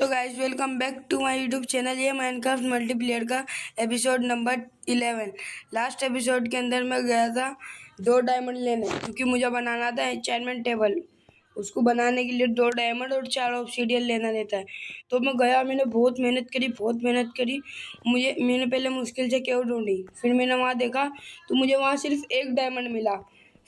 Guys, welcome back to my YouTube channel. ये Minecraft multiplayer का episode number 11। Last episode के अंदर मैं गया था 2 डायमंड लेने, क्योंकि मुझे बनाना था एन्चेंटमेंट टेबल। उसको बनाने के लिए 2 डायमंड और 4 ऑब्सीडियन लेना रहता है। तो मैं गया, मैंने बहुत मेहनत करी। मैंने पहले मुश्किल से केव ढूंढी, फिर मैंने वहाँ देखा तो मुझे वहाँ सिर्फ 1 डायमंड मिला।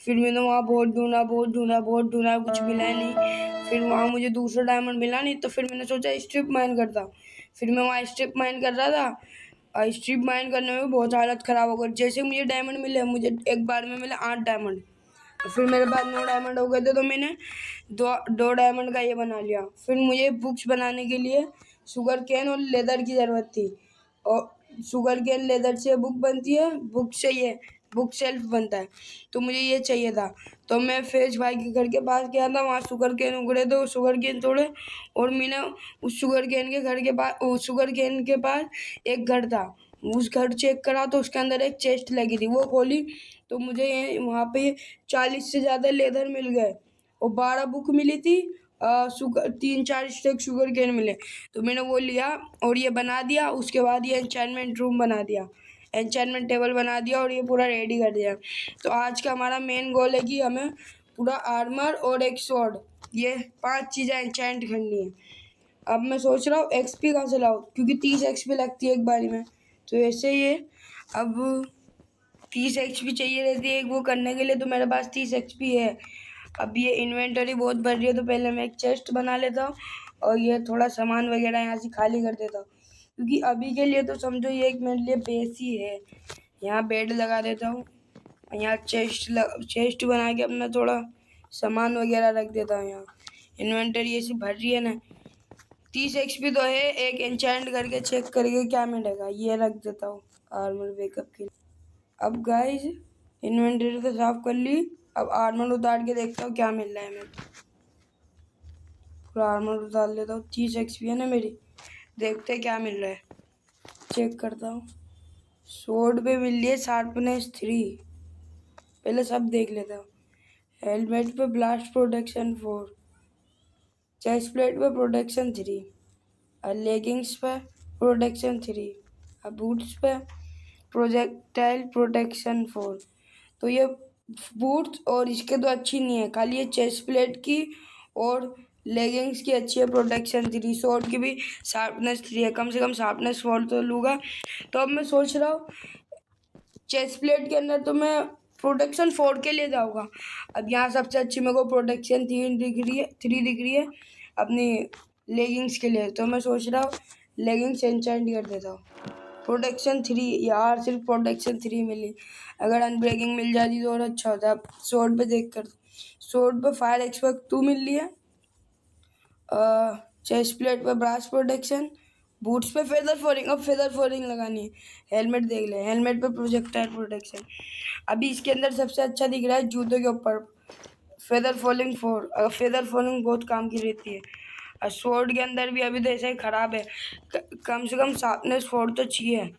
फिर मैंने वहाँ बहुत ढूंढा, कुछ मिला ही नहीं। फिर वहाँ मुझे दूसरा डायमंड मिला नहीं, तो फिर मैंने सोचा स्ट्रिप माइन करता हूँ। फिर मैं वहाँ स्ट्रिप माइन कर रहा था, और स्ट्रिप माइन करने में बहुत हालत ख़राब हो गई। जैसे मुझे डायमंड मिले, मुझे एक बार में मिले 8 डायमंड। फिर मेरे पास 9 डायमंड हो गए थे, तो मैंने दो डायमंड का ये बना लिया। फिर मुझे बुक्स बनाने के लिए शुगर केन और लेदर की ज़रूरत थी, और शुगर केन लेदर से बुक बनती है, बुक से ये बुक शेल्फ बनता है। तो मुझे ये चाहिए था, तो मैं फेज भाई के घर के पास गया था। वहाँ शुगर केन उगड़े थे, शुगर केन तोड़े, और मैंने उस शुगर केन के घर के पास, उस शुगर केन के पास एक घर था, उस घर चेक करा तो उसके अंदर एक चेस्ट लगी थी। वो खोली तो मुझे वहाँ पे 40 से ज़्यादा लेदर मिल गए, और 12 बुक मिली थी। 3-4 स्टेक शुगर केन मिले, तो मैंने वो लिया और ये बना दिया। उसके बाद ये एन्चेंटमेंट रूम बना दिया, एन्चेंटमेंट टेबल बना दिया, और ये पूरा रेडी कर दिया। तो आज का हमारा मेन गोल है कि हमें पूरा आर्मर और एक स्वॉर्ड, ये 5 चीज़ें एन्चेंट करनी है। अब मैं सोच रहा हूँ एक्सपी कहाँ से लाऊं, क्योंकि 30 एक्सपी लगती है एक बारी में। तो ऐसे ही है, अब 30 एक्सपी चाहिए रहती है एक वो करने के लिए, तो मेरे पास 30 एक्सपी है। अब ये इन्वेंटरी बहुत बढ़ रही है, तो पहले मैं एक चेस्ट बना लेता हूँ, और ये थोड़ा सामान वगैरह यहाँ से खाली कर देता हूँ, क्योंकि अभी के लिए तो समझो ये एक मेरे लिए बेस ही है। यहाँ बेड लगा देता हूँ, यहाँ चेस्ट बना के अपना थोड़ा सामान वगैरह रख देता हूँ। यहाँ इन्वेंटरी ऐसी भर रही है ना। 30 एक्सपी तो है, एक एन्चेंट करके चेक करके क्या मिलेगा ये रख देता हूँ आर्मर बैकअप के लिए। अब गाइस, इन्वेंटरी तो साफ कर ली, अब आर्मर उतार के देखता हूँ क्या मिल रहा है। मैं पूरा आर्मर उतार लेता हूँ, 30 एक्सपी है ना मेरी, देखते क्या मिल रहा है, चेक करता हूँ। स्वॉर्ड पे मिल रही है शार्पनेस 3, पहले सब देख लेता हूँ। हेलमेट पे ब्लास्ट प्रोटेक्शन 4, चेस्ट प्लेट पे प्रोटेक्शन 3, और लेगिंग्स पे प्रोटेक्शन 3, और बूट्स पे प्रोजेक्टाइल प्रोटेक्शन 4। तो ये बूट्स और इसके तो अच्छी नहीं है, खाली ये चेस्ट प्लेट की और लेगिंग्स की अच्छी है प्रोटेक्शन 3। स्वॉर्ड की भी शार्पनेस 3 है, कम से कम शार्पनेस 4 तो लूँगा। तो अब मैं सोच रहा हूँ चेस्ट प्लेट के अंदर तो मैं प्रोटेक्शन 4 के लिए जाऊँगा। अब यहाँ सबसे अच्छी मेरे को प्रोटेक्शन 3 दिख रही है अपनी लेगिंग्स के लिए। तो मैं सोच रहा हूँ लेगिंग्स एन्चेंट कर देता हूँ। प्रोटेक्शन 3 यार, सिर्फ प्रोटेक्शन 3 मिली, अगर अनब्रेकिंग मिल जाती तो और अच्छा होता। अब स्वॉर्ड पे देख कर, स्वॉर्ड पे फायर एक्सपर्ट 2 मिल रही है, चेस्ट प्लेट पे ब्रास प्रोटेक्शन, बूट्स पे फेदर फोरिंग, अब फेदर फोरिंग लगानी है। हेलमेट देख ले, हेलमेट पे प्रोजेक्टाइल प्रोटेक्शन। अभी इसके अंदर सबसे अच्छा दिख रहा है जूतों के ऊपर फेदर फॉलिंग 4, फेदर फॉलिंग बहुत काम की रहती है। और स्वॉर्ड के अंदर भी अभी तो ऐसा ही ख़राब है, कम से कम शार्पनेस 4 तो चाहिए।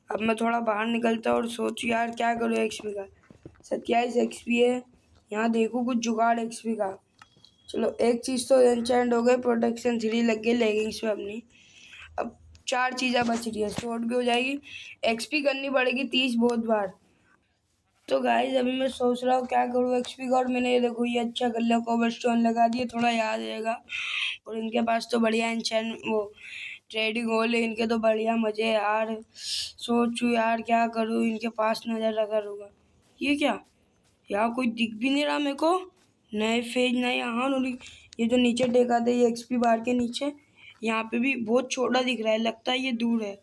अब मैं थोड़ा बाहर निकलता और सोचूं यार क्या करूँ एक्सपी का। 27 एक्सपी है, यहाँ देखूँ कुछ जुगाड़ एक्सपी का। चलो एक चीज़ तो एन्चेंट हो गई, प्रोटेक्शन 3 लग गई लेगिंग्स पे अपनी। अब 4 चीज़ें बच रही है, स्वॉर्ड भी हो जाएगी, एक्सपी करनी पड़ेगी 30 बहुत बार। तो गाइस अभी मैं सोच रहा हूँ क्या करूँ एक्सपी का, और मैंने ये देखो ये अच्छा कर लिया, कोबलस्टोन लगा दिए, थोड़ा याद रहेगा। और इनके पास तो बढ़िया एन्चेंट वो ट्रेडिंग हॉल है, इनके तो बढ़िया मज़े है यार। सोचूं यार क्या करूँ, इनके पास नज़र रखा होगा। ये क्या, यहाँ कोई दिख भी नहीं रहा मेरे को, नए फेज नए यहाँ नहीं। ये जो नीचे देखा था ये एक्सपी बार के नीचे, यहाँ पे भी बहुत छोटा दिख रहा है, लगता है ये दूर है।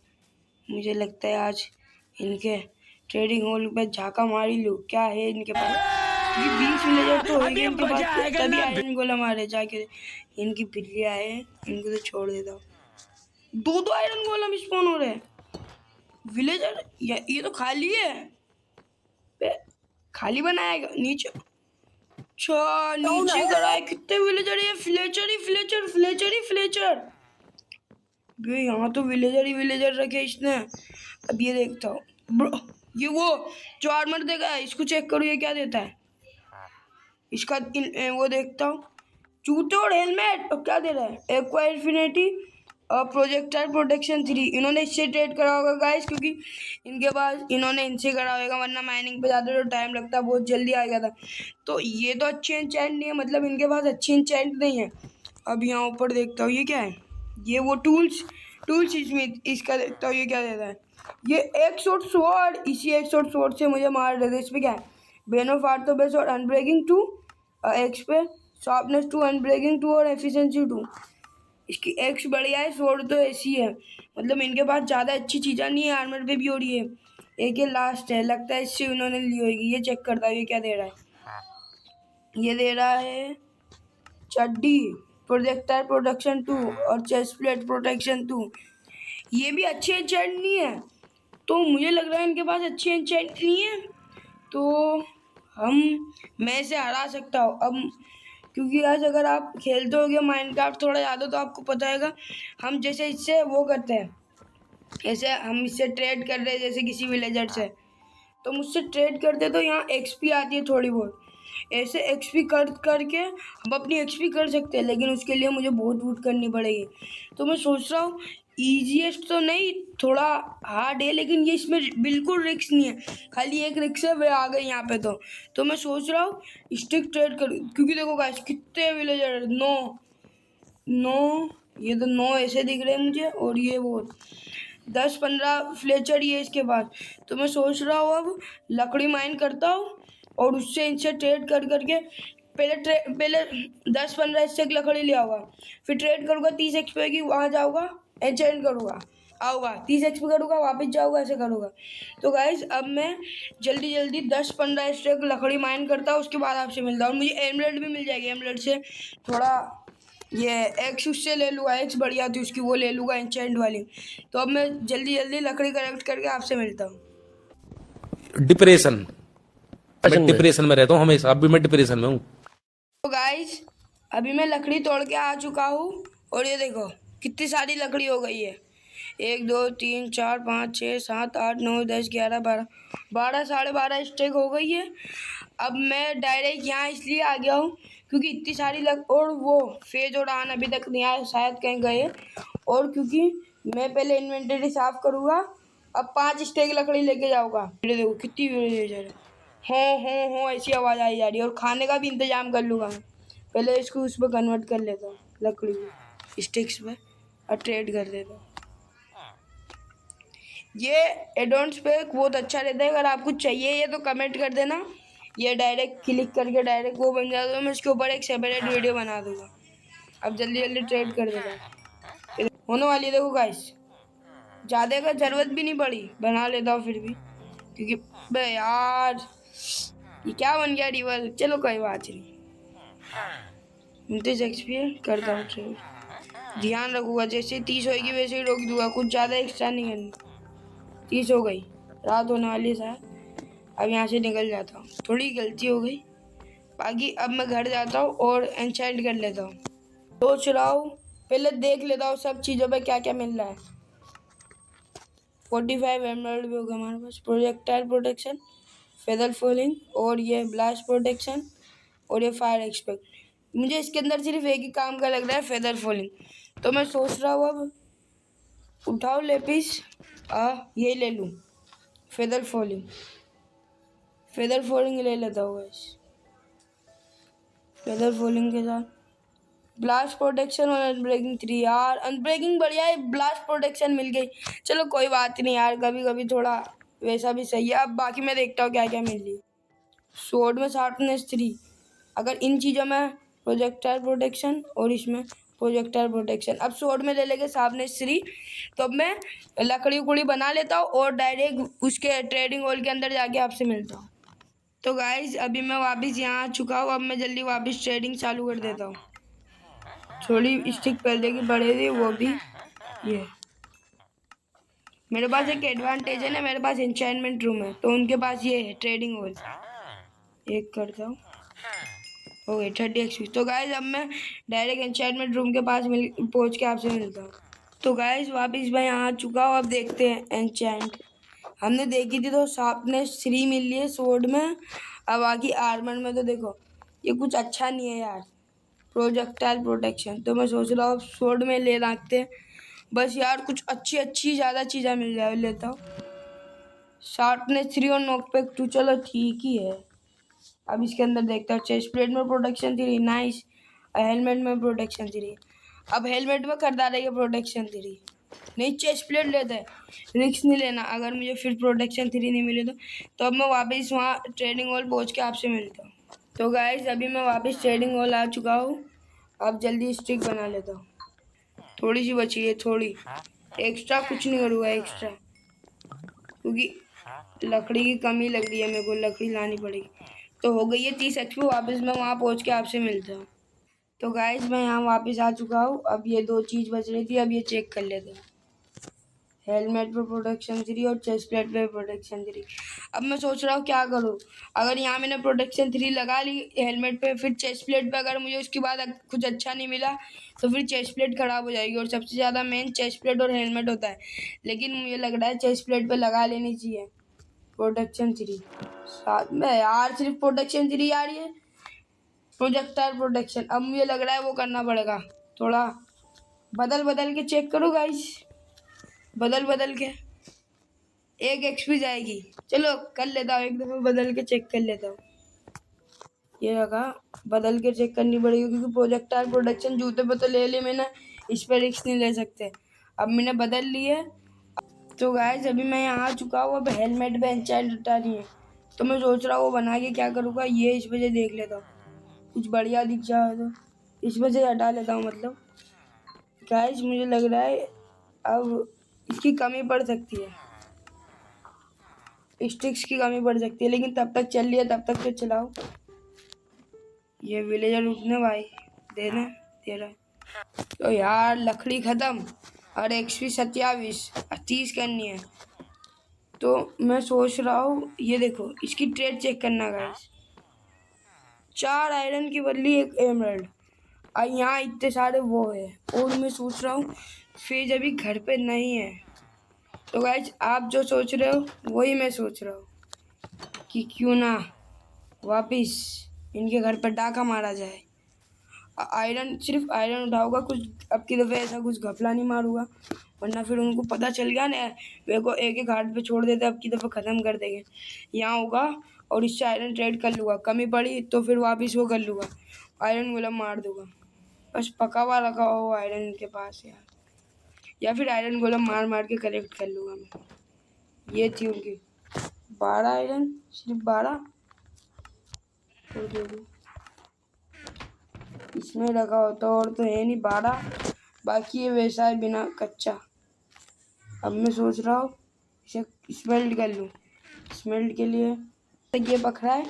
मुझे लगता है आज इनके ट्रेडिंग हॉल पे झाका मार ही लूँ, क्या है इनके पास। ये 20 विलेजर तो होंगे इनके पास, तभी आयरन गोला मारे जाके। इनकी बिल्लियाँ है, इनको तो छोड़ देता हूँ। 2 आयरन गोलम स्पॉन हो रहे हैं विलेजर, ये तो खाली है, खाली बनाएगा नीचे। अच्छा नीचे करा है, कितने विलेजर है, फ्लेचर। ये यहाँ तो विलेजर ही विलेजर रखे इसने। अब ये देखता हूँ ये वो जो आर्मर देगा है, इसको चेक करो ये क्या देता है। इसका वो देखता हूँ, जूते और हेलमेट, और क्या दे रहा है, एक्वा इन्फिनिटी प्रोजेक्टाइल प्रोटेक्शन 3 इन्होंने इससे ट्रेड करा होगा गाइस, क्योंकि इनके पास इन्होंने इनसे करा होगा, वरना माइनिंग पे जाते तो टाइम लगता, बहुत जल्दी आ गया था। तो ये तो अच्छी एंचेंट नहीं है, मतलब इनके पास अच्छी एंचेंट नहीं है। अब यहाँ ऊपर देखता हूँ ये क्या है, ये वो टूल्स इसमें इसका देखता हूँ ये क्या देता है। ये एक शॉट स्वॉर्ड, इसी एक शॉट स्वॉर्ड से मुझे मार देते। इस पे क्या है, बेन ऑफ आर्थ बेस और अनब्रेकिंग 2, एक्स पे शार्पनेस 2, अनब्रेकिंग 2 और एफिशिएंसी 2। इसकी एक्स बढ़िया है, स्वॉर्ड तो ऐसी है, मतलब इनके पास ज़्यादा अच्छी चीज़ें नहीं है, आर्मर पे भी हो रही है। एक ये लास्ट है, लगता है इससे उन्होंने ली होगी। ये चेक करता है ये क्या दे रहा है। ये दे रहा है चड्डी, प्रोजेक्टाइल प्रोटेक्शन 2 और चेस्ट प्लेट प्रोटेक्शन 2। ये भी अच्छी एंचेंट नहीं है, तो मुझे लग रहा है इनके पास अच्छी एंचेंट नहीं है, तो मैं इसे हरा सकता हूँ अब। क्योंकि आज अगर आप खेलते होगे माइनक्राफ्ट थोड़ा ज़्यादा तो आपको पता होगा, हम जैसे इससे वो करते हैं, ऐसे हम इससे ट्रेड कर रहे हैं जैसे किसी विलेजर से, तो मुझसे ट्रेड करते तो यहाँ एक्सपी आती है थोड़ी बहुत, ऐसे एक्सपी कर करके हम अपनी एक्सपी कर सकते हैं, लेकिन उसके लिए मुझे बहुत वूट करनी पड़ेगी। तो मैं सोच रहा हूँ ईजीएस्ट तो नहीं, थोड़ा हार्ड है, लेकिन ये इसमें बिल्कुल रिस्क नहीं है, खाली एक रिस्क है वे आ गए यहाँ पे। तो मैं सोच रहा हूँ स्टिक ट्रेड कर, क्योंकि देखो गाइस कितने विलेजर, 9 ये तो 9 ऐसे दिख रहे हैं मुझे, और ये वो 10-15 फ्लेचर ये इसके बाद। तो मैं सोच रहा हूँ अब लकड़ी माइन करता हूँ और उससे इनसे ट्रेड कर करके पहले 10-15 स्टेक लकड़ी ले आऊँगा, फिर ट्रेड करूँगा 30 एक्सपी की, वहाँ जाऊँगा एंचेंट करूँगा, आऊँगा 30 एक्सपी करूँगा, वापस जाऊँगा, ऐसे करूँगा। तो गाइज अब मैं जल्दी जल्दी 10-15 स्टेक लकड़ी माइन करता हूँ, उसके बाद आपसे मिलता हूँ। मुझे एमलेट भी मिल जाएगी, एमलेट से थोड़ा ये एक्स उससे ले लूँगा, एक्स बढ़िया थी उसकी, वो ले लूँगा एंचेंट वाली। तो अब मैं जल्दी जल्दी लकड़ी कलेक्ट करके आपसे मिलता हूँ। डिप्रेशन, मैं डिप्रेशन में रहता हूँ हमेशा, अब भी मैं डिप्रेशन में हूँ। तो गाइज अभी मैं लकड़ी तोड़ के आ चुका हूँ, और ये देखो कितनी सारी लकड़ी हो गई है, 1 2 3 4 5 6 7 8 9 10 11 12 साढ़े 12 स्टेक हो गई है। अब मैं डायरेक्ट यहाँ इसलिए आ गया हूँ क्योंकि इतनी सारी और वो फेज और आन अभी तक नहीं आया, शायद कहीं गए, और क्योंकि मैं पहले इन्वेंटरी साफ करूँगा। अब 5 स्टेक लकड़ी लेके जाऊँगा। देखो कितनी विलेजर है, हो ऐसी आवाज़ आई जा रही है, और खाने का भी इंतजाम कर लूँगा मैं। पहले इसको उस पर कन्वर्ट कर लेता हूँ, लकड़ी स्टिक्स में, और ट्रेड कर देता हूँ। ये एडोन्स पे बहुत अच्छा रहता है, अगर आपको चाहिए ये तो कमेंट कर देना, ये डायरेक्ट क्लिक करके डायरेक्ट वो बन जाता है। मैं इसके ऊपर एक सेपरेट वीडियो बना दूंगा। अब जल्दी जल्दी ट्रेड कर देता हूँ, होने वाली है देखो गाइस, ज़्यादा का ज़रूरत भी नहीं पड़ी, बना लेता हूँ फिर भी, क्योंकि बे यार ये क्या बन गया रिवर। चलो कोई बात नहीं, 29 एक्सपी करता हूँ ट्रेड, ध्यान रखूँगा, जैसे 30 होगी वैसे ही रोक दूंगा, कुछ ज़्यादा एक्स्ट्रा नहीं करनी। 30 हो गई, रात होने वाली है शायद, अब यहाँ से निकल जाता हूँ, थोड़ी गलती हो गई। बाकी अब मैं घर जाता हूँ और एन्चेंट कर लेता हूँ। सोच रहा हूँ पहले देख लेता हूँ सब चीज़ों पे क्या क्या मिल रहा है। 45 एमराल्ड भी होगा हमारे पास, प्रोजेक्टाइल प्रोटेक्शन, फेदर फॉलिंग, और ये ब्लास्ट प्रोटेक्शन, और ये फायर एक्सपेक्ट। मुझे इसके अंदर सिर्फ एक ही काम का लग रहा है, फेदर फॉलिंग। तो मैं सोच रहा हूँ अब उठाओ लेपिस, ये ले लूँ, फेदर फॉलिंग ले लेता हूँ बस। फेदर फॉलिंग के साथ ब्लास्ट प्रोटेक्शन और अनब्रेकिंग 3। यार अनब्रेकिंग बढ़िया है, ब्लास्ट प्रोटेक्शन मिल गई, चलो कोई बात नहीं यार, कभी कभी थोड़ा वैसा भी सही है। अब बाकी मैं देखता हूँ क्या क्या मिल रही है। स्वॉर्ड में शार्पनेस 3, अगर इन चीज़ों में प्रोजेक्टाइल प्रोटेक्शन और इसमें प्रोजेक्टाइल प्रोटेक्शन, अब स्वॉर्ड में ले लेंगे शार्पनेस 3। तो अब मैं लकड़ी उकड़ी बना लेता हूँ और डायरेक्ट उसके ट्रेडिंग हॉल के अंदर जाके आपसे मिलता हूँ। तो गाइज अभी मैं वापस यहाँ आ चुका हूँ, अब मैं जल्दी वापस ट्रेडिंग चालू कर देता हूँ। थोड़ी स्टिक पहले की बढ़े थी, वो भी ये मेरे पास एक एडवांटेज है ना, मेरे पास एन्चेंटमेंट रूम है, तो उनके पास ये है ट्रेडिंग हॉल। एक करता हूँ, हो गई 30 एक्सपी। तो गाइज अब मैं डायरेक्ट एन्चेंटमेंट रूम के पास पहुँच के आपसे मिलता हूँ। तो गाइज वापस मैं यहाँ आ चुका हूँ, अब देखते हैं एन्चेंट। हमने देखी थी तो शार्पनेस 3 मिल रही है स्वॉर्ड में, अब बाकी आर्मर में तो देखो ये कुछ अच्छा नहीं है यार, प्रोजेक्टाइल प्रोटेक्शन। तो मैं सोच रहा हूँ स्वॉर्ड में ले रखते हैं, बस यार कुछ अच्छी अच्छी ज़्यादा चीज़ें मिल जाए लेता हूँ। शार्पनेस 3 और नॉकपैक 2 चलो ठीक ही है। अब इसके अंदर देखता हूँ। चेस्ट प्लेट में प्रोटेक्शन 3 नाइस। हेलमेट में प्रोटेक्शन 3। अब हेलमेट में करता रहेगा प्रोटेक्शन 3। नहीं चेस्ट प्लेट लेते हैं, रिस्क नहीं लेना। अगर मुझे फिर प्रोटेक्शन 3 नहीं मिले तो अब मैं वापस वहाँ ट्रेडिंग हॉल पहुँच के आपसे मिलता हूँ। तो गाइस अभी मैं वापस ट्रेडिंग हॉल आ चुका हूँ। अब जल्दी स्टिक बना लेता हूँ। थोड़ी सी बची है, थोड़ी एक्स्ट्रा कुछ नहीं करूँगा एक्स्ट्रा, क्योंकि लकड़ी की कमी लग रही है मेरे को, लकड़ी लानी पड़ेगी। तो हो गई है 30 एक्सपी। वापस मैं वहाँ पहुँच के आपसे मिलता हूँ। तो गाइस मैं यहाँ वापस आ चुका हूँ। अब ये 2 चीज़ बच रही थी, अब ये चेक कर लेते हैं। हेलमेट पे प्रोटेक्शन 3 और चेस्ट प्लेट पे प्रोटेक्शन 3। अब मैं सोच रहा हूँ क्या करूँ। अगर यहाँ मैंने प्रोटेक्शन 3 लगा ली हेलमेट पे, फिर चेस्ट प्लेट पे अगर मुझे उसके बाद कुछ अच्छा नहीं मिला तो फिर चेस्ट प्लेट ख़राब हो जाएगी। और सबसे ज़्यादा मेन चेस्ट प्लेट और हेलमेट होता है। लेकिन मुझे लग रहा है चेस्ट प्लेट पे लगा लेनी चाहिए प्रोटेक्शन 3। साथ में यार सिर्फ प्रोटेक्शन 3 आ रही है, प्रोजेक्टाइल प्रोटेक्शन। अब मुझे लग रहा है वो करना पड़ेगा। थोड़ा बदल बदल के चेक करो गाइस, बदल बदल के 1 एक्सपी जाएगी। चलो कर लेता हूँ, एक दफ़ा बदल के चेक कर लेता हूँ। ये रखा, बदल के चेक करनी पड़ेगी क्योंकि प्रोजेक्टाइल प्रोटेक्शन जूते पे तो ले ली मैंने, इस पर रिस्क नहीं ले सकते। अब मैंने बदल ली है। तो गाइस अभी मैं यहाँ आ चुका हूँ। अब हेलमेट पे एंचाइंट हटा रही है, तो मैं सोच रहा हूँ वो बना के क्या करूँगा। ये इस वजह देख लेता हूँ, कुछ बढ़िया दिख जाए तो इस वजह हटा लेता हूँ। मतलब गाइस मुझे लग रहा है अब इसकी कमी पड़ सकती है, स्टिक्स की कमी पड़ सकती है। लेकिन तब तक चल रही है, तब तक तो चलाओ। ये विलेजर रुकने भाई देना दे रहा है। तो यार लकड़ी ख़त्म और एक्सपी 27 30 करनी है। तो मैं सोच रहा हूँ ये देखो इसकी ट्रेड चेक करना गाइस। 4 आयरन की बदली 1 एमराल्ड। यहाँ इतने सारे वो है। और मैं सोच रहा हूँ फेज अभी घर पे नहीं है। तो गाइस आप जो सोच रहे हो वही मैं सोच रहा हूँ कि क्यों ना वापिस इनके घर पर डाका मारा जाए। आयरन सिर्फ आयरन उठाऊंगा, कुछ अब की दफ़े ऐसा कुछ घपला नहीं मारूंगा, वरना फिर उनको पता चल गया ना मेरे को एक एक घाट पे छोड़ देते, अब की दफ़े ख़त्म कर देंगे। यहाँ होगा और इससे आयरन ट्रेड कर लूँगा, कमी पड़ी तो फिर वापस वो कर लूँगा, आयरन गोलम मार दूँगा। बस पका हुआ रखा हो आयरन इनके पास यार, या फिर आयरन गोलम मार मार के कलेक्ट कर लूँगा मैं। ये थी उनकी 12 आयरन, सिर्फ 12 और दे दूँ इसमें रखा होता और तो है नहीं 12, बाकी ये वैसा है बिना कच्चा। अब मैं सोच रहा हूँ इसे स्मेल्ट कर लूँ। स्मेल्ट के लिए ये पकड़ा है,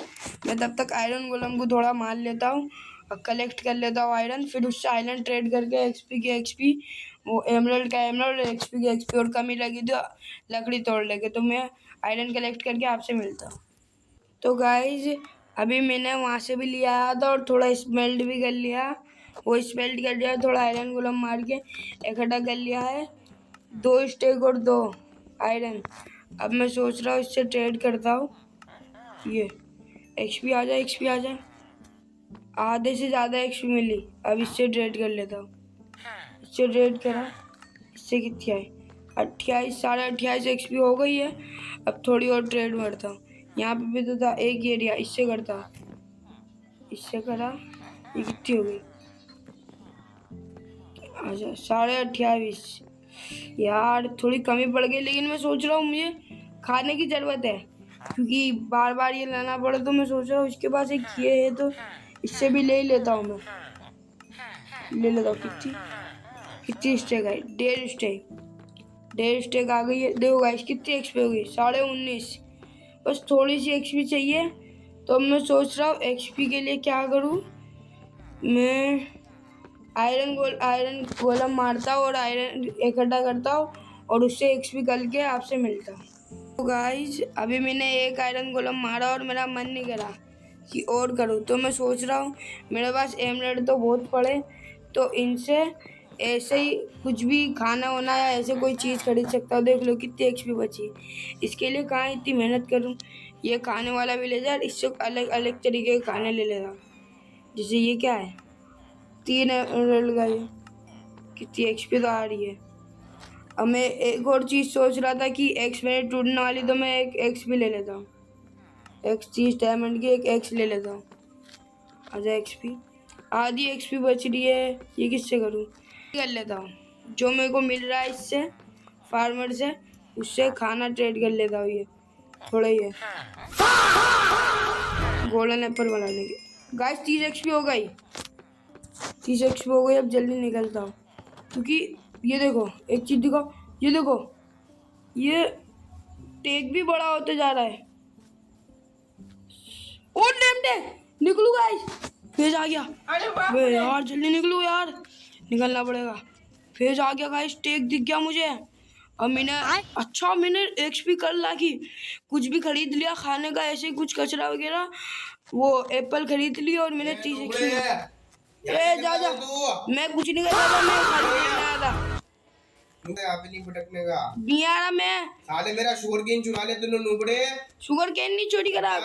मैं तब तक आयरन गोलम को थोड़ा मार लेता हूँ और कलेक्ट कर लेता हूँ आयरन। फिर उससे आयरन ट्रेड करके एक्सपी के एक्सपी, वो एमराल्ड का एमराल्ड, एक्सपी के एक्सपी, और कमी लगी तो लकड़ी तोड़ लेके। तो मैं आयरन कलेक्ट करके आपसे मिलता हूँ। तो गाइज अभी मैंने वहाँ से भी लिया आया था और थोड़ा स्मेल्ट भी कर लिया। वो स्मेल्ट कर लिया, थोड़ा आयरन गोलम मार के इकट्ठा कर लिया है, 2 स्टेक और 2 आयरन। अब मैं सोच रहा हूँ इससे ट्रेड करता हूँ। ये एक्सपी आ जाए, एक्सपी आ जाए, आधे से ज़्यादा एक्सपी मिली। अब इससे ट्रेड कर लेता हूँ। इससे ट्रेड करा, इससे कितनी आई 28, 28.5 एक्सपी हो गई है। अब थोड़ी और ट्रेड करता हूँ। यहाँ पे भी तो था एक एरिया, इससे करता, इससे करा, ये कितनी हो गई अच्छा 28.5। यार थोड़ी कमी पड़ गई, लेकिन मैं सोच रहा हूँ मुझे खाने की ज़रूरत है क्योंकि बार बार ये लाना पड़े। तो मैं सोच रहा हूँ इसके पास एक ये है तो इससे भी ले ही लेता हूँ। मैं ले लेता हूँ। कितनी कितनी स्टेक आई, 1.5 स्टेक, 1.5 स्टेक आ गई है। देखो गाइस कितनी एक्सपी हो गई, 19.5। बस थोड़ी सी एक्सपी चाहिए। तो अब मैं सोच रहा हूँ एक्सपी के लिए क्या करूँ। मैं आयरन गोलम मारता हूँ और आयरन इकट्ठा करता हूँ और उससे एक्सपी करके आपसे मिलता हूँ। तो गाइस अभी मैंने एक आयरन गोलम मारा और मेरा मन नहीं करा कि और करूँ। तो मैं सोच रहा हूँ मेरे पास एमराल्ड तो बहुत पड़े, तो इनसे ऐसे ही कुछ भी खाना होना या ऐसे कोई चीज़ खरीद सकता हूँ। देख लो कितनी एक्सपी बची। इसके लिए कहाँ इतनी मेहनत करूँ। ये खाने वाला विलेजर, इससे अलग अलग तरीके के खाने ले लेता हूँ। जैसे ये क्या है, 3 एमराल्ड का, ये कितनी एक्सपी तो आ रही है। अब मैं एक और चीज़ सोच रहा था कि एक्स मेरे टूटने वाली, तो मैं एक एक्स भी ले लेता हूँ। एक्स 30 डायमंड की एक एक्स ले लेता हूँ। आधा एक्सपी, आधी एक्सपी बच रही है, ये किससे करूँ? कर लेता हूँ, जो मेरे को मिल रहा है इससे, फार्मर से, उससे खाना ट्रेड कर लेता हूँ। ये थोड़ा ही है गोल्डन एप्पल बनाने के। गाइस 30 एक्सपी हो गई, 30 एक्सपी हो गई। अब जल्दी निकलता हूँ, क्योंकि ये देखो एक चीज दिखाओ, ये देखो ये टेक भी बड़ा होते जा रहा है। और डैम निकलू गाइस, फेज आ गया। वे यार जल्दी निकलू यार, निकलना पड़ेगा। फेज आ गया गाइस, टेक दिख गया मुझे। अब मैंने अच्छा मैंने एक्सपी कर ला कि कुछ भी खरीद लिया खाने का, ऐसे कुछ कचरा वगैरह, वो एप्पल खरीद लिया और मैंने 30 एक्सपी। ए जा जा, मैं कुछ नहीं कर रहा था, मैं खाली देखने आया था। यहाँ पे नहीं भटकने का। नहीं आ रहा मैं। साले मेरा शुगर केन चुरा लिया तूने नुबड़े। शुगर केन नहीं चोरी करा,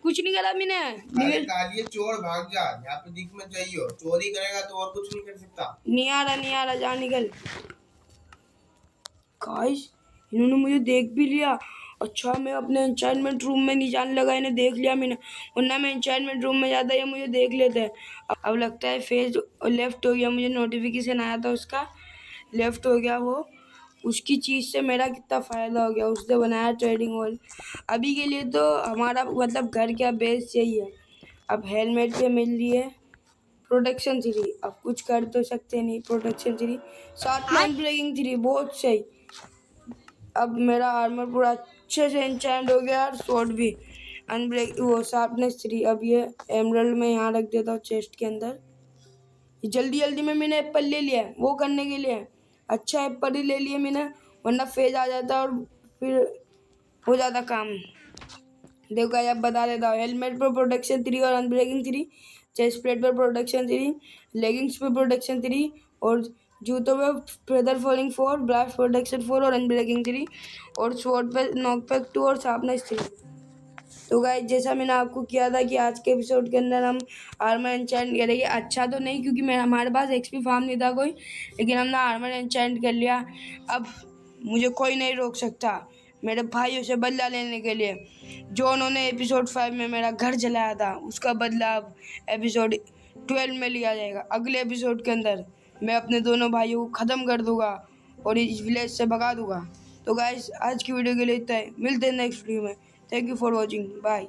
कुछ नहीं करा मैंने। अरे कालिए चोर भाग जा, यहाँ पे दिख मत जाइयो। चोरी करेगा तो और कुछ नहीं कर सकता। नहीं आ रहा, जा निकल। गाइस इन्होंने मुझे देख भी लिया। अच्छा मैं अपने एन्चांटमेंट रूम में नहीं जाने लगा, इन्हें देख लिया मैंने, वरना मैं एन्चांटमेंट रूम में जाता ये मुझे देख लेते हैं। अब लगता है फेज लेफ्ट हो गया, मुझे नोटिफिकेशन आया था उसका, लेफ्ट हो गया वो। उसकी चीज़ से मेरा कितना फ़ायदा हो गया, उसने बनाया ट्रेडिंग वॉल। अभी के लिए तो हमारा मतलब घर का बेस यही है। अब हेलमेट पे मिल रही है प्रोटेक्शन 3, अब कुछ कर तो सकते नहीं। प्रोटेक्शन 3 साथ में अनब्रेकिंग 3, बहुत सही। अब मेरा आर्मर पूरा अच्छे से एन्चेंट हो गया और स्वॉर्ड भी अनब्रेक, वो शार्पनेस 3। अब ये एमरल्ड में यहाँ रख देता हूँ चेस्ट के अंदर। जल्दी जल्दी में मैंने एप्पल ले लिया है वो करने के लिए, अच्छा एप्पल ही ले लिया मैंने, वरना फेज आ जाता और फिर हो जाता काम। देखो अब बता देता हूँ, हेलमेट पर प्रोटेक्शन 3 और अनब्रेकिंग 3, चेस्ट प्लेट पर प्रोटेक्शन 3, लेगिंग्स पर प्रोटेक्शन 3 और जूतों पे फेदर फॉलिंग 4, ब्लास्ट प्रोटेक्शन 4 और अनब्रेकिंग 3 और स्वॉर्ड पे नॉकपैक 2 और शार्पनेस 3। तो गाइस जैसा मैंने आपको किया था कि आज के एपिसोड के अंदर हम आर्मर एन्चेंट करेंगे। अच्छा तो नहीं क्योंकि हमारे पास एक्सपी फार्म नहीं था कोई, लेकिन हमने आर्मर एन्चेंट कर लिया। अब मुझे कोई नहीं रोक सकता मेरे भाइयों से बदला लेने के लिए। जो उन्होंने एपिसोड 5 में मेरा घर जलाया था, उसका बदला अब एपिसोड 12 में लिया जाएगा। अगले एपिसोड के अंदर मैं अपने दोनों भाइयों को ख़त्म कर दूंगा और इस विलेज से भगा दूंगा। तो गाइस आज की वीडियो के लिए इतना ही, मिलते हैं नेक्स्ट वीडियो में। Thank you for watching, bye.